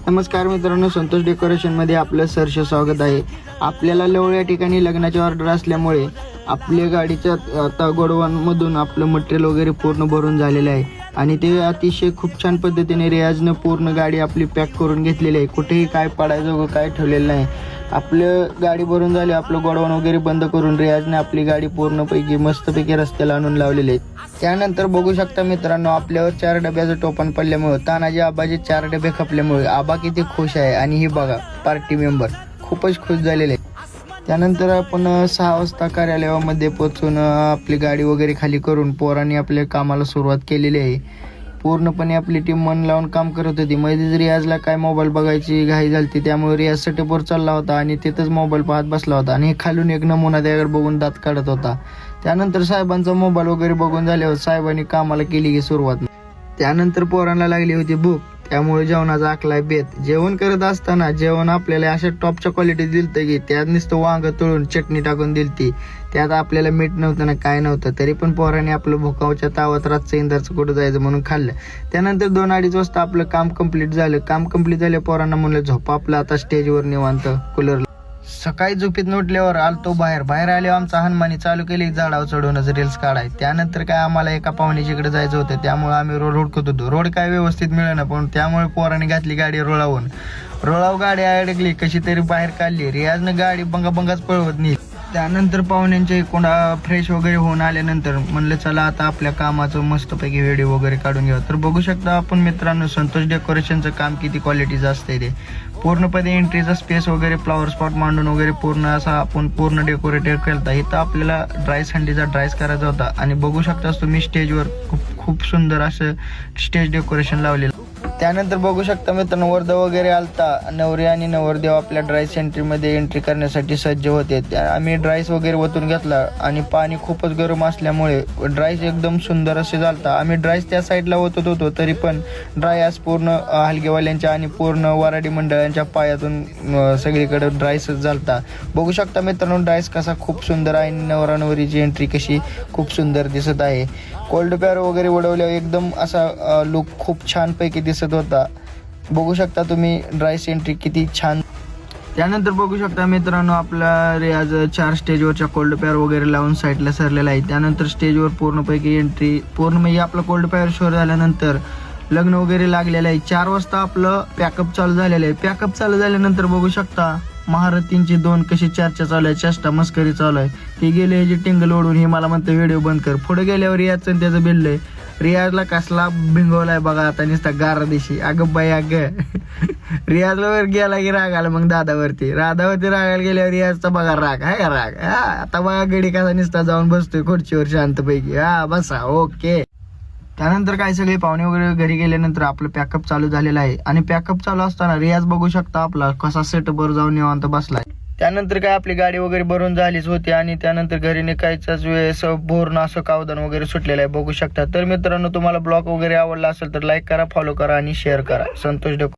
नमस्कार मित्रांनो, संतोष डेकोरेशनमध्ये आपलं सहर्ष स्वागत आहे. आपल्याला लवळ या ठिकाणी लग्नाची ऑर्डर असल्यामुळे आपल्या गाडीच्या आता गोडवांमधून आपलं मटेरियल वगैरे पूर्ण भरून झालेलं आहे आणि ते अतिशय खूप छान पद्धतीने रियाजनं पूर्ण गाडी आपली पॅक करून घेतलेली आहे. कुठेही काय पडायचं काय ठेवलेलं नाही. आपलं गाडी भरून झाली, आपलं गोडवान वगैरे बंद करून रियाजने आपली गाडी पूर्णपैकी मस्तपैकी रस्त्याला आणून लावलेली आहे. त्यानंतर बघू शकता मित्रांनो, आपल्यावर 4 डब्याचं टोपण पडल्यामुळे तानाजी आबाचे 4 डबे खपल्यामुळे आबा किती खुश आहे. आणि ही बघा पार्टी मेंबर खूपच खुश झालेले आहे. त्यानंतर आपण 6 वाजता कार्यालयामध्ये पोहोचून आपली गाडी वगैरे खाली करून पोरांनी आपल्या कामाला सुरुवात केलेली आहे. पूर्णपणे आपली टीम मन लावून काम करत होती. मध्येच रियाजला काय मोबाईल बघायची घाई झाली, त्यामुळे रियाज सेटअपवर चालला होता आणि तिथंच मोबाईल पाहत बसला होता आणि खालून एक नमुना त्याकडे बघून दात काढत होता. त्यानंतर साहेबांचा मोबाईल वगैरे बघून झाल्यावर साहेबांनी कामाला केली की सुरुवात. त्यानंतर पोरांना लागली होती भूक, त्यामुळे जेवणाचा आखलाय बेत. जेवण करत असताना जेवण आपल्याला अशा टॉपच्या क्वालिटी दिलतं की त्यात नुसतं वांग तळून चटणी टाकून दिलती. त्यात आपल्याला मीठ नव्हतं ना काय नव्हतं, तरी पण पोरांनी आपलं भुकावच्या तावात रातचं इंदारचं कुठं जायचं म्हणून खाल्लं. त्यानंतर 2-2:30 वाजता आपलं काम कंप्लीट झालं. काम कंप्लीट झालं पोरांना म्हणलं झोपा आपलं आता स्टेजवर निवांत कूलर. सकाळी झोपेत उठल्यावर आलतो बाहेर आल्यावर आमचा हनुमानी चालू केली झाडावर चढवूनच रील्स काढाय. त्यानंतर काय आम्हाला एका पाहुण्याच्याकडे जायचं होतं, त्यामुळे आम्ही रोड हुडकत होतो. रोड काय व्यवस्थित मिळेना, पण त्यामुळे पोराने घातली गाडी रोळावर गाडी अडकली, कशी तरी बाहेर काढली. रियाजनं गाडी बंगाच पळवत नाही. त्यानंतर पाहुण्यांच्या कोणा फ्रेश वगैरे होऊन आल्यानंतर म्हणलं चला आता आपल्या कामाचं मस्तपैकी व्हिडिओ वगैरे काढून घ्या. तर बघू शकता आपण मित्रांनो, संतोष डेकोरेशनचं काम किती क्वालिटीचं असतंय ते. पूर्णपणे एंट्रीचा स्पेस वगैरे फ्लॉवर स्पॉट मांडून वगैरे पूर्ण असा आपण पूर्ण डेकोरेटेड केलता. इथं आपल्याला ड्राईस हंडीचा ड्राईस करायचा होता आणि बघू शकता तुम्ही स्टेजवर खूप सुंदर असं स्टेज डेकोरेशन लावलेलं. त्यानंतर बघू शकता मित्रांनो, वर्ध वगैरे आलता. नवरी आणि नवरदेव आपल्या ड्राईस सेंटरमध्ये एंट्री करण्यासाठी सज्ज होते. आम्ही ड्राईस वगैरे ओतून घेतला आणि पाणी खूपच गरम असल्यामुळे ड्राईस एकदम सुंदर असे झालता. आम्ही ड्राईस त्या साईडला ओतत होतो, तरी पण ड्राय आज पूर्ण हलगेवाल्यांच्या आणि पूर्ण वराडी मंडळांच्या पायातून सगळीकडे ड्राईसच झालता. बघू शकता मित्रांनो ड्राईस कसा खूप सुंदर आहे. नवरा नवरीची एंट्री कशी खूप सुंदर दिसत आहे. कोल्ड प्यार वगैरे उडवल्यावर एकदम असा लुक खूप छान पैकी दिसत होता. बघू शकता तुम्ही ड्राईस एंट्री किती छान. त्यानंतर बघू शकता मित्रांनो, आपला रियाज 4 स्टेजवरच्या कोल्ड पेअर वगैरे लावून साईडला सरलेला आहे. त्यानंतर स्टेजवर पूर्णपैकी एंट्री पूर्ण म्हणजे आपलं कोल्ड पेअर शोर झाल्यानंतर लग्न वगैरे लागलेलं आहे. 4 वाजता आपलं पॅकअप चालू झालेलं आहे. पॅकअप चालू झाल्यानंतर बघू शकता महारथींची 2 कशी चर्चा चालू आहे, चेष्टा मस्करी चालू आहे. ते गेले जे टिंगल ओढून हे मला म्हणतं व्हिडिओ बंद कर. पुढे गेल्यावर रियाजचं त्याचं बिल्लंय. रियाजला कसला भिंगवलाय बघा आता नुसता गारा दिशी. अगं बाई अगं रियाजला वर गेला की राग आला मग राधावरती रागायला गेल्यावर रियाजचा बघा राग आहे का राग. आता बघा गडी कसा नुसता जाऊन बसतोय खुर्चीवर शांतपैकी. बसा ओके. त्यानंतर काय सगळे पाहुणे वगैरे घरी गेल्यानंतर आपलं पॅकअप चालू झालेलं आहे आणि पॅकअप चालू असताना रियाज बघू शकता आपला कसा सेटअपवर जाऊन निवांत बसलाय. त्यानंतर काय आपली गाडी वगैरे भरून झालीच होती आणि त्यानंतर घरी निघायच्याच वेळेस भोरनं असं कावदान वगैरे सुटलेलं आहे बघू शकता. तर मित्रांनो, तुम्हाला ब्लॉग वगैरे आवडला असेल तर लाईक करा, फॉलो करा आणि शेअर करा. संतोष डेकोरेशन.